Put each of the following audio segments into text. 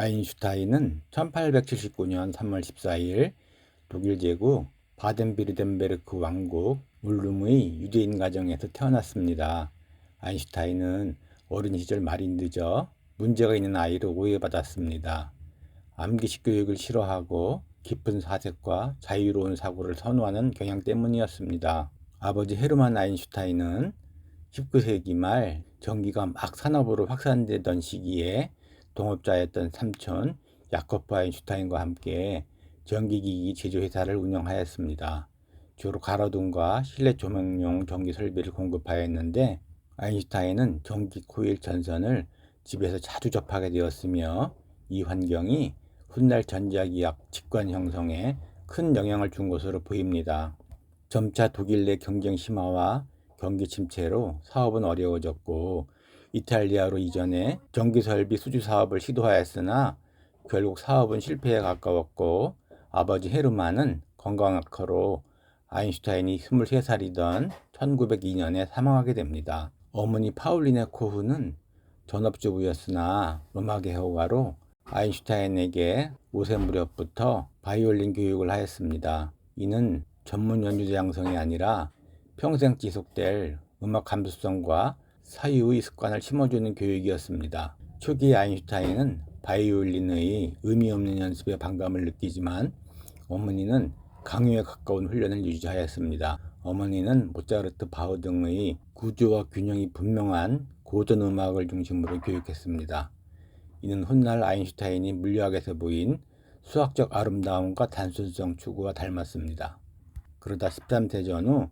아인슈타인은 1879년 3월 14일 독일 제국 바덴비르덴베르크 왕국 울름의 유대인 가정에서 태어났습니다. 아인슈타인은 어린 시절 말이 늦어 문제가 있는 아이로 오해받았습니다. 암기식 교육을 싫어하고 깊은 사색과 자유로운 사고를 선호하는 경향 때문이었습니다. 아버지 헤르만 아인슈타인은 19세기 말 전기가 막 산업으로 확산되던 시기에 동업자였던 삼촌 야코프 아인슈타인과 함께 전기기기 제조회사를 운영하였습니다. 주로 가로등과 실내 조명용 전기 설비를 공급하였는데 아인슈타인은 전기 코일 전선을 집에서 자주 접하게 되었으며 이 환경이 훗날 전자기학 직관 형성에 큰 영향을 준 것으로 보입니다. 점차 독일 내 경쟁 심화와 경기 침체로 사업은 어려워졌고 이탈리아로 이전해 전기설비 수주 사업을 시도하였으나 결국 사업은 실패에 가까웠고 아버지 헤르만은 건강 악화로 아인슈타인이 23살이던 1902년에 사망하게 됩니다. 어머니 파울리네 코흐는 전업주부였으나 음악의 호가로 아인슈타인에게 5세 무렵부터 바이올린 교육을 하였습니다. 이는 전문 연주자 양성이 아니라 평생 지속될 음악 감수성과 사유의 습관을 심어주는 교육이었습니다. 초기 아인슈타인은 바이올린의 의미 없는 연습에 반감을 느끼지만 어머니는 강요에 가까운 훈련을 유지하였습니다. 어머니는 모차르트, 바흐 등의 구조와 균형이 분명한 고전 음악을 중심으로 교육했습니다. 이는 훗날 아인슈타인이 물리학에서 보인 수학적 아름다움과 단순성 추구와 닮았습니다. 그러다 13세 전후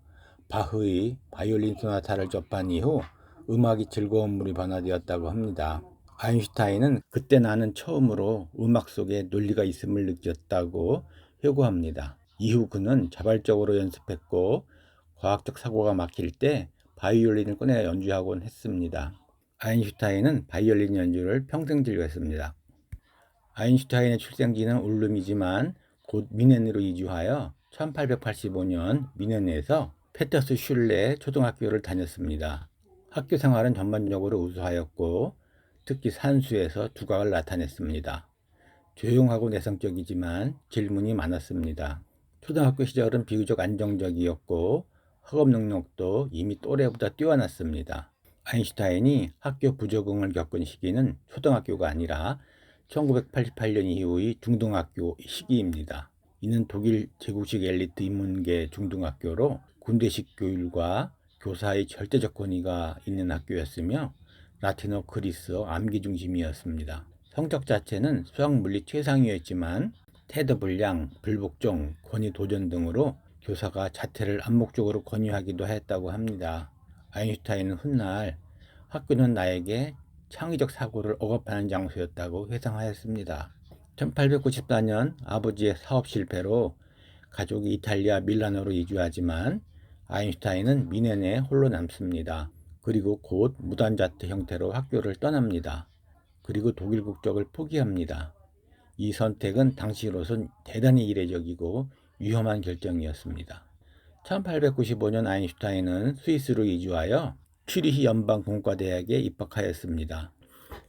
바흐의 바이올린 소나타를 접한 이후 음악이 즐거운 물이 변화되었다고 합니다. 아인슈타인은 그때 나는 처음으로 음악 속에 논리가 있음을 느꼈다고 회고합니다. 이후 그는 자발적으로 연습했고 과학적 사고가 막힐 때 바이올린을 꺼내 연주하곤 했습니다. 아인슈타인은 바이올린 연주를 평생 즐겼습니다. 아인슈타인의 출생지는 울름이지만 곧 미넨으로 이주하여 1885년 미넨에서 페터스 슐레 초등학교를 다녔습니다. 학교 생활은 전반적으로 우수하였고 특히 산수에서 두각을 나타냈습니다. 조용하고 내성적이지만 질문이 많았습니다. 초등학교 시절은 비교적 안정적이었고 학업 능력도 이미 또래보다 뛰어났습니다. 아인슈타인이 학교 부적응을 겪은 시기는 초등학교가 아니라 1988년 이후의 중등학교 시기입니다. 이는 독일 제국식 엘리트 인문계 중등학교로 군대식 교율과 교사의 절대적 권위가 있는 학교였으며 라틴어, 그리스어, 암기 중심이었습니다. 성적 자체는 수학, 물리 최상위였지만 태도 불량, 불복종, 권위 도전 등으로 교사가 자퇴를 암묵적으로 권유하기도 했다고 합니다. 아인슈타인은 훗날 학교는 나에게 창의적 사고를 억압하는 장소였다고 회상하였습니다. 1894년 아버지의 사업 실패로 가족이 이탈리아 밀라노로 이주하지만 아인슈타인은 미넨에 홀로 남습니다. 그리고 곧 무단자퇴 형태로 학교를 떠납니다. 그리고 독일 국적을 포기합니다. 이 선택은 당시로선 대단히 이례적이고 위험한 결정이었습니다. 1895년 아인슈타인은 스위스로 이주하여 츄리히 연방공과대학에 입학하였습니다.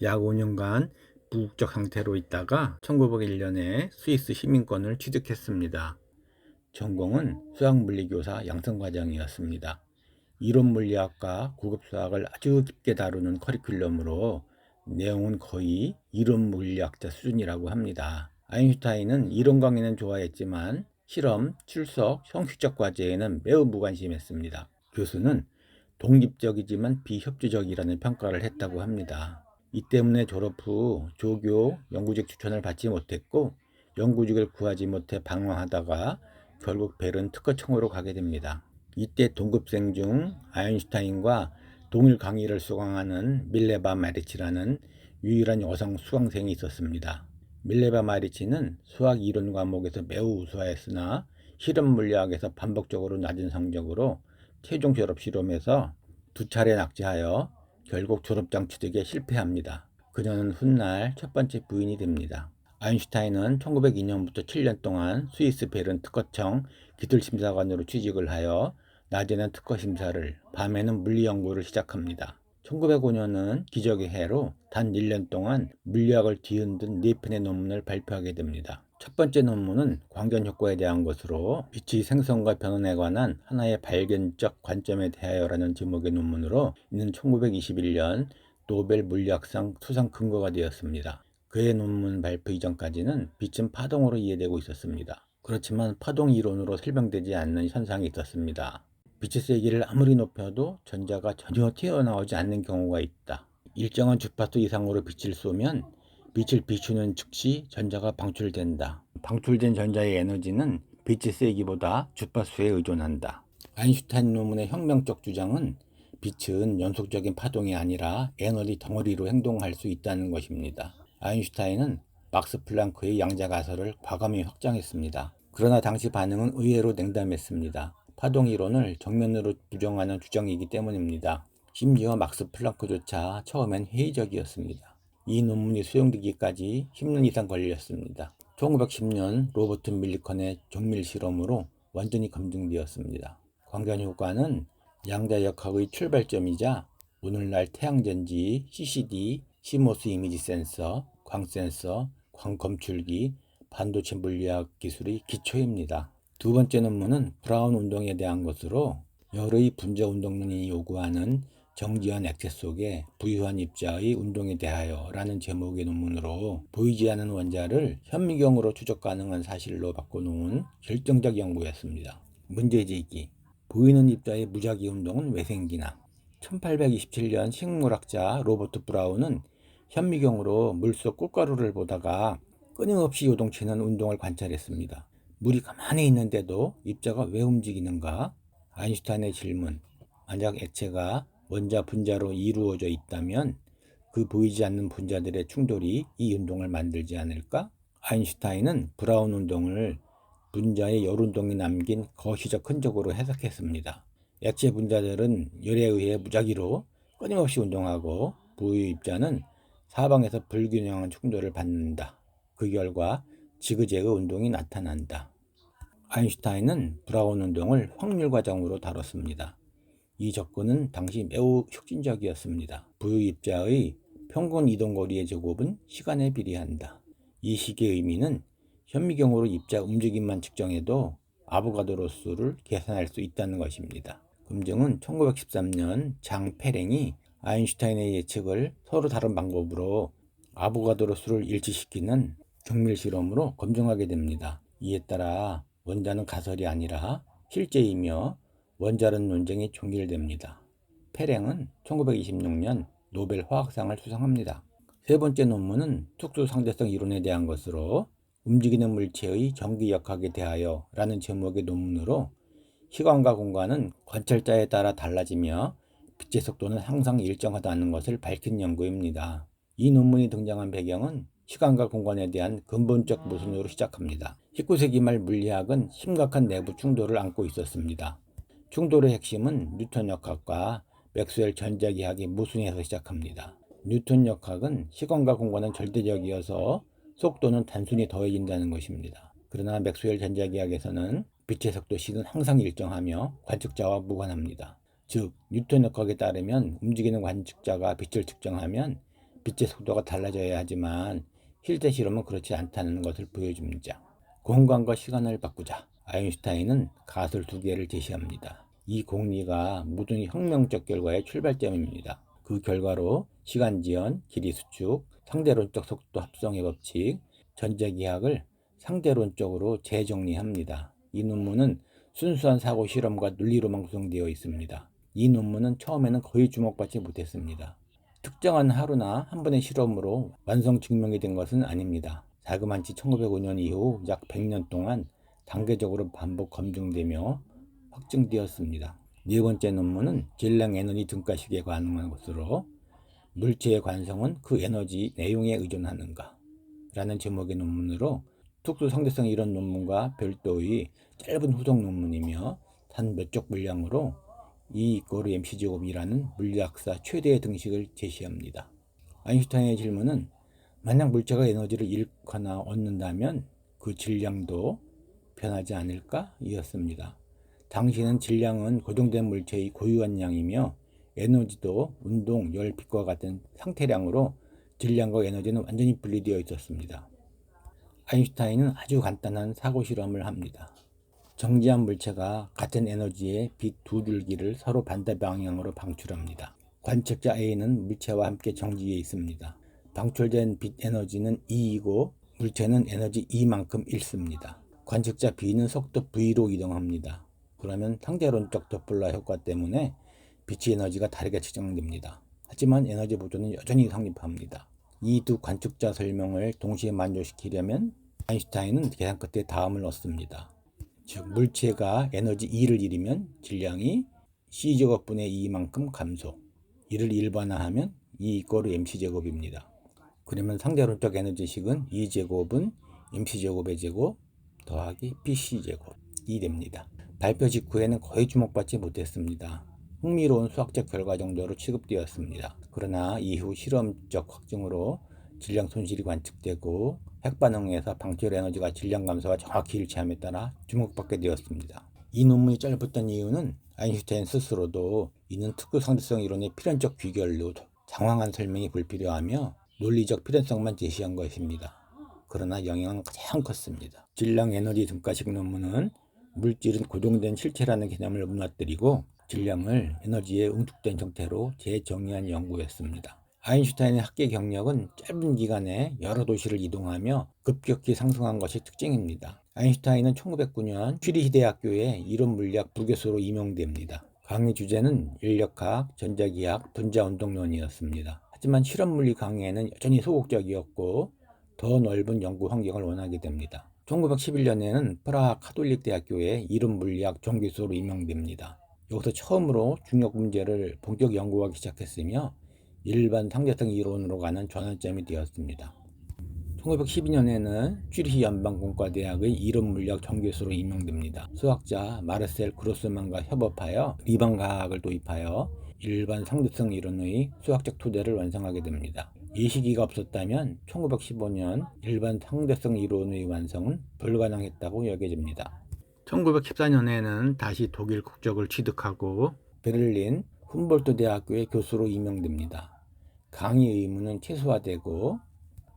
약 5년간 무국적 상태로 있다가 1901년에 스위스 시민권을 취득했습니다. 전공은 수학물리교사 양성과정이었습니다. 이론물리학과 고급수학을 아주 깊게 다루는 커리큘럼으로 내용은 거의 이론물리학자 수준이라고 합니다. 아인슈타인은 이론 강의는 좋아했지만 실험, 출석, 형식적 과제에는 매우 무관심했습니다. 교수는 독립적이지만 비협조적이라는 평가를 했다고 합니다. 이 때문에 졸업 후 조교, 연구직 추천을 받지 못했고 연구직을 구하지 못해 방황하다가 결국 벨은 특허청으로 가게 됩니다. 이때 동급생 중 아인슈타인과 동일 강의를 수강하는 밀레바 마리치라는 유일한 여성 수강생이 있었습니다. 밀레바 마리치는 수학 이론 과목에서 매우 우수하였으나 실험 물리학에서 반복적으로 낮은 성적으로 최종 졸업 실험에서 2차례 낙제하여 결국 졸업장 취득에 실패합니다. 그녀는 훗날 첫 번째 부인이 됩니다. 아인슈타인은 1902년부터 7년 동안 스위스 베른 특허청 기술심사관으로 취직을 하여 낮에는 특허 심사를, 밤에는 물리 연구를 시작합니다. 1905년은 기적의 해로 단 1년 동안 물리학을 뒤흔든 4편의 논문을 발표하게 됩니다. 첫 번째 논문은 광전 효과에 대한 것으로 빛의 생성과 변환에 관한 하나의 발견적 관점에 대하여라는 제목의 논문으로 이는 1921년 노벨 물리학상 수상 근거가 되었습니다. 그의 논문 발표 이전까지는 빛은 파동으로 이해되고 있었습니다. 그렇지만 파동 이론으로 설명되지 않는 현상이 있었습니다. 빛의 세기를 아무리 높여도 전자가 전혀 튀어나오지 않는 경우가 있다. 일정한 주파수 이상으로 빛을 쏘면 빛을 비추는 즉시 전자가 방출된다. 방출된 전자의 에너지는 빛의 세기보다 주파수에 의존한다. 아인슈타인 논문의 혁명적 주장은 빛은 연속적인 파동이 아니라 에너지 덩어리로 행동할 수 있다는 것입니다. 아인슈타인은 막스 플랑크의 양자가설을 과감히 확장했습니다. 그러나 당시 반응은 의외로 냉담했습니다. 파동 이론을 정면으로 부정하는 주장이기 때문입니다. 심지어 막스 플랑크조차 처음엔 회의적이었습니다. 이 논문이 수용되기까지 10년 이상 걸렸습니다. 1910년 로버트 밀리컨의 정밀 실험으로 완전히 검증되었습니다. 광전 효과는 양자역학의 출발점이자 오늘날 태양전지, CCD, 시모스 이미지 센서, 광센서, 광검출기, 반도체 물리학 기술의 기초입니다. 두 번째 논문은 브라운 운동에 대한 것으로 열의 분자 운동론이 요구하는 정지한 액체 속에 부유한 입자의 운동에 대하여 라는 제목의 논문으로 보이지 않는 원자를 현미경으로 추적 가능한 사실로 바꿔놓은 결정적 연구였습니다. 문제제기: 보이는 입자의 무작위 운동은 왜 생기나? 1827년 식물학자 로버트 브라운은 현미경으로 물속 꿀가루를 보다가 끊임없이 요동치는 운동을 관찰했습니다. 물이 가만히 있는데도 입자가 왜 움직이는가? 아인슈타인의 질문: 만약 액체가 원자 분자로 이루어져 있다면 그 보이지 않는 분자들의 충돌이 이 운동을 만들지 않을까? 아인슈타인은 브라운 운동을 분자의 열 운동이 남긴 거시적 흔적으로 해석했습니다. 액체 분자들은 열에 의해 무작위로 끊임없이 운동하고 부유 입자는 사방에서 불균형한 충돌을 받는다. 그 결과 지그재그 운동이 나타난다. 아인슈타인은 브라운 운동을 확률 과정으로 다뤘습니다. 이 접근은 당시 매우 혁신적이었습니다. 부유 입자의 평균 이동거리의 제곱은 시간에 비례한다. 이 식의 의미는 현미경으로 입자 움직임만 측정해도 아보가드로 수를 계산할 수 있다는 것입니다. 검증은 1913년 장 페랭이 아인슈타인의 예측을 서로 다른 방법으로 아보가드로 수를 일치시키는 정밀 실험으로 검증하게 됩니다. 이에 따라 원자는 가설이 아니라 실제이며 원자론 논쟁이 종결됩니다. 페랭은 1926년 노벨 화학상을 수상합니다. 세 번째 논문은 특수 상대성 이론에 대한 것으로 움직이는 물체의 전기역학에 대하여 라는 제목의 논문으로 시간과 공간은 관찰자에 따라 달라지며 빛의 속도는 항상 일정하다는 것을 밝힌 연구입니다. 이 논문이 등장한 배경은 시간과 공간에 대한 근본적 모순으로 시작합니다. 19세기 말 물리학은 심각한 내부 충돌을 안고 있었습니다. 충돌의 핵심은 뉴턴 역학과 맥스웰 전자기학의 모순에서 시작합니다. 뉴턴 역학은 시간과 공간은 절대적이어서 속도는 단순히 더해진다는 것입니다. 그러나 맥스웰 전자기학에서는 빛의 속도 C는 항상 일정하며 관측자와 무관합니다. 즉, 뉴턴 역학에 따르면 움직이는 관측자가 빛을 측정하면 빛의 속도가 달라져야 하지만 실제 실험은 그렇지 않다는 것을 보여줍니다. 공간과 시간을 바꾸자. 아인슈타인은 가설 두 개를 제시합니다. 이 공리가 모든 혁명적 결과의 출발점입니다. 그 결과로 시간지연, 길이 수축, 상대론적 속도 합성의 법칙, 전자기학을 상대론적으로 재정리합니다. 이 논문은 순수한 사고 실험과 논리로만 구성되어 있습니다. 이 논문은 처음에는 거의 주목받지 못했습니다. 특정한 하루나 한 번의 실험으로 완성 증명이 된 것은 아닙니다. 자그마치 1905년 이후 약 100년 동안 단계적으로 반복 검증되며 확증되었습니다. 네 번째 논문은 질량 에너지 등가식에 관한 것으로 물체의 관성은 그 에너지 내용에 의존하는가? 라는 제목의 논문으로 특수 상대성 이론 논문과 별도의 짧은 후속 논문이며 단 몇 쪽 분량으로 E=mc 제곱이라는 물리학사 최대의 등식을 제시합니다. 아인슈타인의 질문은 만약 물체가 에너지를 잃거나 얻는다면 그 질량도 변하지 않을까? 이었습니다. 당시는 질량은 고정된 물체의 고유한 양이며 에너지도 운동, 열, 빛과 같은 상태량으로 질량과 에너지는 완전히 분리되어 있었습니다. 아인슈타인은 아주 간단한 사고 실험을 합니다. 정지한 물체가 같은 에너지의 빛 두 줄기를 서로 반대 방향으로 방출합니다. 관측자 A는 물체와 함께 정지해 있습니다. 방출된 빛 에너지는 E이고 물체는 에너지 E만큼 잃습니다. 관측자 B는 속도 V로 이동합니다. 그러면 상대론적 도플러 효과 때문에 빛의 에너지가 다르게 측정됩니다. 하지만 에너지 보존은 여전히 성립합니다. 이 두 관측자 설명을 동시에 만족시키려면 아인슈타인은 계산 끝에 다음을 넣습니다. 즉 물체가 에너지 E를 잃으면 질량이 C제곱분의 E만큼 감소. 이를 일반화하면 E 이꼬르 mc제곱입니다. 그러면 상대론적 에너지식은 E제곱은 mc제곱의 제곱 더하기 pc제곱이 됩니다. 발표 직후에는 거의 주목받지 못했습니다. 흥미로운 수학적 결과 정도로 취급되었습니다. 그러나 이후 실험적 확증으로 질량 손실이 관측되고 핵반응에서 방출 에너지가 질량 감소와 정확히 일치함에 따라 주목받게 되었습니다. 이 논문이 짧았던 이유는 아인슈타인 스스로도 이는 특수 상대성 이론의 필연적 귀결로 장황한 설명이 불필요하며 논리적 필연성만 제시한 것입니다. 그러나 영향은 가장 컸습니다. 질량 에너지 등가식 논문은 물질은 고정된 실체라는 개념을 무너뜨리고 질량을 에너지의 응축된 형태로 재정의한 연구였습니다. 아인슈타인의 학계 경력은 짧은 기간에 여러 도시를 이동하며 급격히 상승한 것이 특징입니다. 아인슈타인은 1909년 큐리히 대학교의 이론 물리학 부교수로 임용됩니다. 강의 주제는 인력학, 전자기학, 분자운동론이었습니다. 하지만 실험물리 강의에는 여전히 소극적이었고 더 넓은 연구 환경을 원하게 됩니다. 1911년에는 프라하 카톨릭 대학교의 이론 물리학 정교수로 임명됩니다. 여기서 처음으로 중력 문제를 본격 연구하기 시작했으며 일반 상대성 이론으로 가는 전환점이 되었습니다. 1912년에는 쥐리히 연방공과대학의 이론 물리학 정교수로 임명됩니다. 수학자 마르셀 그로스만과 협업하여 리반 과학을 도입하여 일반 상대성 이론의 수학적 토대를 완성하게 됩니다. 이 시기가 없었다면 1915년 일반 상대성 이론의 완성은 불가능했다고 여겨집니다. 1914년에는 다시 독일 국적을 취득하고 베를린 훔볼트 대학교의 교수로 임명됩니다. 강의 의무는 최소화되고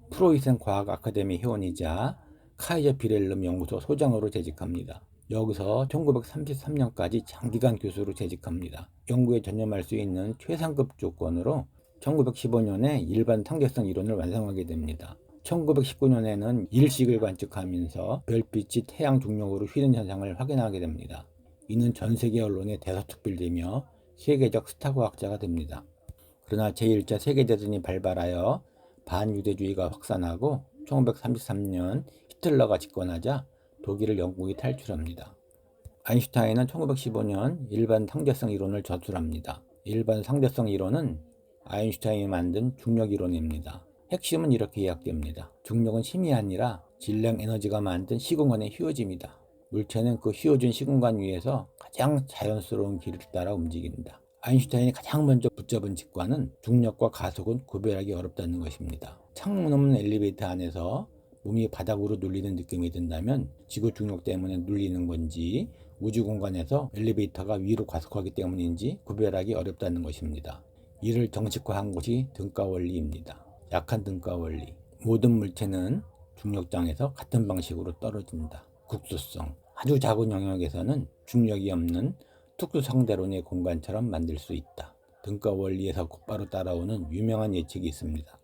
프로이센 과학 아카데미 회원이자 카이저 비렐름 연구소 소장으로 재직합니다. 여기서 1933년까지 장기간 교수로 재직합니다. 연구에 전념할 수 있는 최상급 조건으로 1915년에 일반 상대성 이론을 완성하게 됩니다. 1919년에는 일식을 관측하면서 별빛이 태양 중력으로 휘는 현상을 확인하게 됩니다. 이는 전 세계 언론에 대서특필되며 세계적 스타 과학자가 됩니다. 그러나 제1차 세계대전이 발발하여 반유대주의가 확산하고 1933년 히틀러가 집권하자 독일을 영국이 탈출합니다. 아인슈타인은 1915년 일반 상대성 이론을 저술합니다. 일반 상대성 이론은 아인슈타인이 만든 중력 이론입니다. 핵심은 이렇게 요약됩니다. 중력은 힘이 아니라 질량 에너지가 만든 시공간의 휘어짐이다. 물체는 그 휘어진 시공간 위에서 가장 자연스러운 길을 따라 움직인다. 아인슈타인이 가장 먼저 붙잡은 직관은 중력과 가속은 구별하기 어렵다는 것입니다. 창문 없는 엘리베이터 안에서 몸이 바닥으로 눌리는 느낌이 든다면 지구 중력 때문에 눌리는 건지 우주 공간에서 엘리베이터가 위로 가속하기 때문인지 구별하기 어렵다는 것입니다. 이를 정식화한 것이 등가 원리입니다. 약한 등가 원리. 모든 물체는 중력장에서 같은 방식으로 떨어진다. 국수성. 아주 작은 영역에서는 중력이 없는 특수 상대론의 공간처럼 만들 수 있다. 등가 원리에서 곧바로 따라오는 유명한 예측이 있습니다.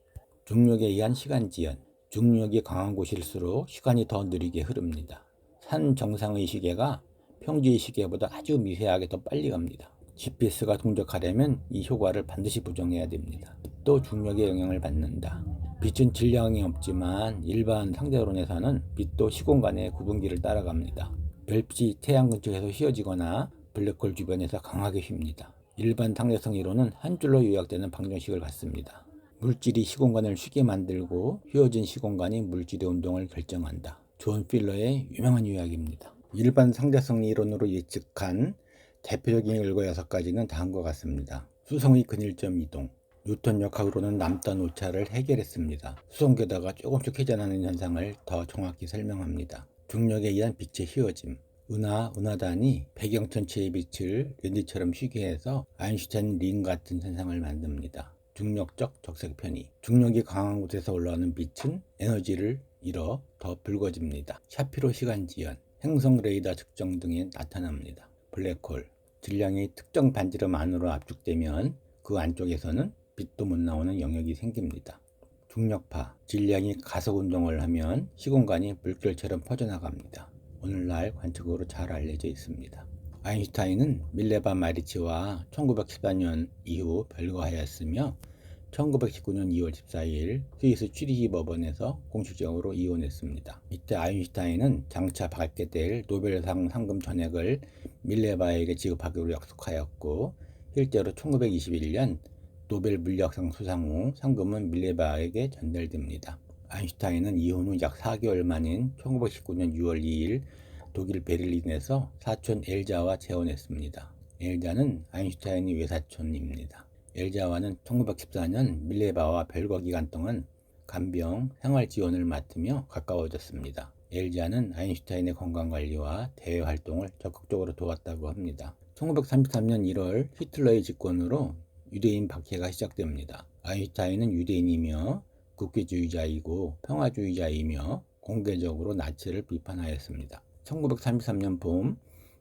중력에 의한 시간 지연. 중력이 강한 곳일수록 시간이 더 느리게 흐릅니다. 산 정상의 시계가 평지의 시계보다 아주 미세하게 더 빨리 갑니다. GPS가 동작하려면 이 효과를 반드시 부정해야 됩니다. 또 중력의 영향을 받는다. 빛은 질량이 없지만 일반 상대론에서는 빛도 시공간의 구분기를 따라갑니다. 별빛이 태양 근처에서 휘어지거나 블랙홀 주변에서 강하게 휩니다. 일반 상대성 이론은 한 줄로 요약되는 방정식을 갖습니다. 물질이 시공간을 쉬게 만들고 휘어진 시공간이 물질의 운동을 결정한다. 존 필러의 유명한 요약입니다. 일반 상대성 이론으로 예측한 대표적인 결과 6가지는 다음과 같습니다. 수성의 근일점 이동. 뉴턴 역학으로는 남던 오차를 해결했습니다. 수성계다가 조금씩 회전하는 현상을 더 정확히 설명합니다. 중력에 의한 빛의 휘어짐. 은하단이 배경 전체의 빛을 렌즈처럼 쉬게 해서 아인슈타인 링 같은 현상을 만듭니다. 중력적 적색 편의. 중력이 강한 곳에서 올라오는 빛은 에너지를 잃어 더 붉어집니다. 샤피로 시간지연, 행성 레이더 측정 등에 나타납니다. 블랙홀. 질량이 특정 반지름 안으로 압축되면 그 안쪽에서는 빛도 못 나오는 영역이 생깁니다. 중력파. 질량이 가속 운동을 하면 시공간이 물결처럼 퍼져나갑니다. 오늘날 관측으로 잘 알려져 있습니다. 아인슈타인은 밀레바 마리치와 1914년 이후 별거하였으며 1919년 2월 14일 스위스 취리히 법원에서 공식적으로 이혼했습니다. 이때 아인슈타인은 장차 받게 될 노벨상 상금 전액을 밀레바에게 지급하기로 약속하였고 실제로 1921년 노벨 물리학상 수상 후 상금은 밀레바에게 전달됩니다. 아인슈타인은 이혼 후 약 4개월 만인 1919년 6월 2일 독일 베를린에서 사촌 엘자와 재혼했습니다. 엘자는 아인슈타인의 외사촌입니다. 엘자와는 1914년 밀레바와 별거 기간 동안 간병, 생활 지원을 맡으며 가까워졌습니다. 엘자는 아인슈타인의 건강관리와 대외 활동을 적극적으로 도왔다고 합니다. 1933년 1월 히틀러의 집권으로 유대인 박해가 시작됩니다. 아인슈타인은 유대인이며 국기주의자이고 평화주의자이며 공개적으로 나치를 비판하였습니다. 1933년 봄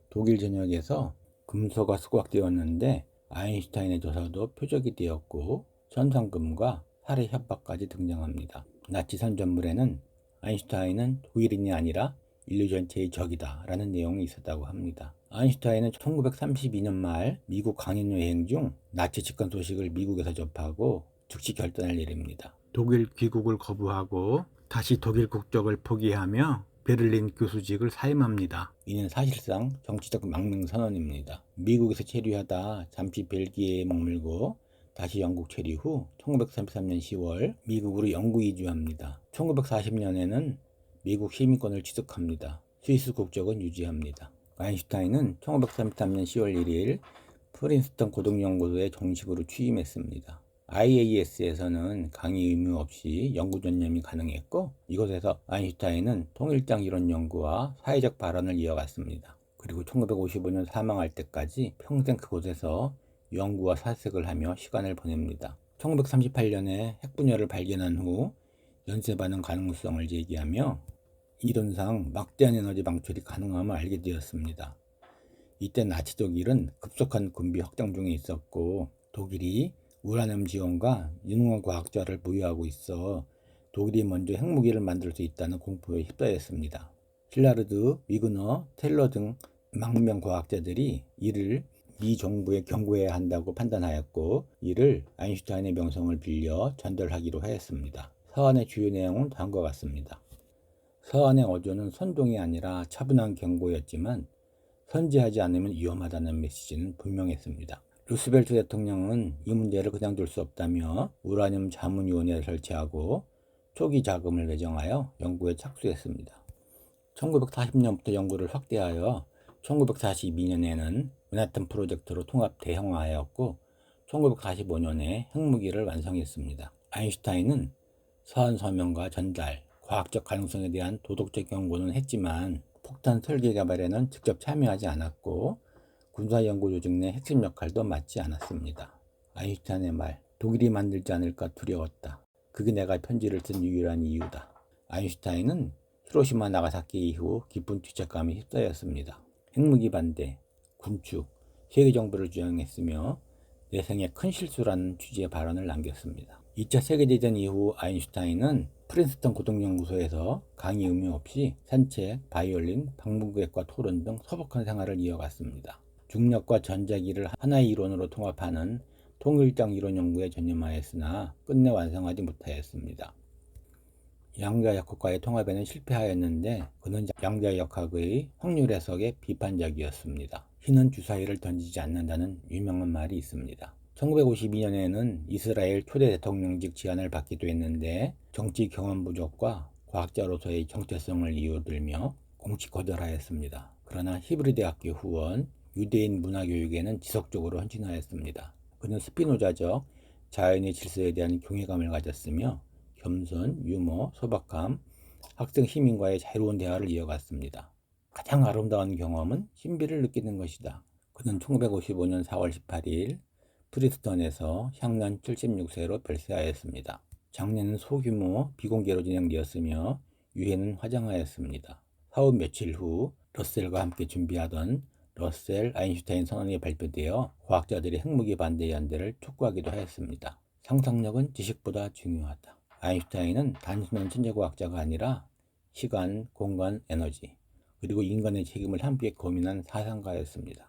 독일 전역에서 금소가 수거되었는데 아인슈타인의 조사도 표적이 되었고 현상금과 살해 협박까지 등장합니다. 나치 선전물에는 아인슈타인은 독일인이 아니라 인류 전체의 적이다 라는 내용이 있었다고 합니다. 아인슈타인은 1932년 말 미국 강연 여행 중 나치 집권 소식을 미국에서 접하고 즉시 결단을 내립니다. 독일 귀국을 거부하고 다시 독일 국적을 포기하며 베를린 교수직을 사임합니다. 이는 사실상 정치적 망명선언입니다. 미국에서 체류하다 잠시 벨기에에 머물고 다시 영국 체류 후 1933년 10월 미국으로 영구 이주합니다. 1940년에는 미국 시민권을 취득합니다. 스위스 국적은 유지합니다. 아인슈타인은 1933년 10월 1일 프린스턴 고등연구소에 정식으로 취임했습니다. IAS에서는 강의 의무 없이 연구 전념이 가능했고 이곳에서 아인슈타인은 통일장 이론 연구와 사회적 발언을 이어갔습니다. 그리고 1955년 사망할 때까지 평생 그곳에서 연구와 사색을 하며 시간을 보냅니다. 1938년에 핵분열을 발견한 후 연쇄 반응 가능성을 제기하며 이론상 막대한 에너지 방출이 가능함을 알게 되었습니다. 이때 나치 독일은 급속한 군비 확장 중에 있었고 독일이 우라늄 지원과 유능한 과학자를 보유하고 있어 독일이 먼저 핵무기를 만들 수 있다는 공포에 휩싸였습니다. 실라르드, 위그너, 텔러 등 망명 과학자들이 이를 미 정부에 경고해야 한다고 판단하였고 이를 아인슈타인의 명성을 빌려 전달하기로 하였습니다. 서한의 주요 내용은 다음과 같습니다. 서한의 어조는 선동이 아니라 차분한 경고였지만 선제하지 않으면 위험하다는 메시지는 분명했습니다. 루스벨트 대통령은 이 문제를 그냥 둘 수 없다며 우라늄 자문위원회를 설치하고 초기 자금을 배정하여 연구에 착수했습니다. 1940년부터 연구를 확대하여 1942년에는 맨하튼 프로젝트로 통합 대형화하였고 1945년에 핵무기를 완성했습니다. 아인슈타인은 서한 서명과 전달, 과학적 가능성에 대한 도덕적 연구는 했지만 폭탄 설계 개발에는 직접 참여하지 않았고 군사연구조직 내 핵심 역할도 맡지 않았습니다. 아인슈타인의 말, 독일이 만들지 않을까 두려웠다. 그게 내가 편지를 쓴 유일한 이유다. 아인슈타인은 히로시마 나가사키 이후 깊은 죄책감에 휩싸였습니다. 핵무기 반대, 군축, 세계정부를 주장했으며 내 생애 큰 실수라는 취지의 발언을 남겼습니다. 2차 세계대전 이후 아인슈타인은 프린스턴 고등연구소에서 강의 의무 없이 산책, 바이올린, 방문객과 토론 등 소박한 생활을 이어갔습니다. 중력과 전자기를 하나의 이론으로 통합하는 통일장 이론 연구에 전념하였으나 끝내 완성하지 못하였습니다. 양자역학과의 통합에는 실패하였는데 그는 양자역학의 확률 해석에 비판적이었습니다. 신은 주사위를 던지지 않는다는 유명한 말이 있습니다. 1952년에는 이스라엘 초대 대통령직 제안을 받기도 했는데 정치 경험 부족과 과학자로서의 정체성을 이유로 들며 공식 거절하였습니다. 그러나 히브리 대학교 후원, 유대인 문화교육에는 지속적으로 헌신하였습니다. 그는 스피노자적 자연의 질서에 대한 경외감을 가졌으며 겸손, 유머, 소박함, 학생 시민과의 자유로운 대화를 이어갔습니다. 가장 아름다운 경험은 신비를 느끼는 것이다. 그는 1955년 4월 18일 프리스턴에서 향년 76세로 별세하였습니다. 장례는 소규모 비공개로 진행되었으며 유해는 화장하였습니다. 사후 며칠 후 러셀과 함께 준비하던 러셀 아인슈타인 선언이 발표되어 과학자들이 핵무기 반대 연대를 촉구하기도 하였습니다. 상상력은 지식보다 중요하다. 아인슈타인은 단순한 천재과학자가 아니라 시간, 공간, 에너지, 그리고 인간의 책임을 함께 고민한 사상가였습니다.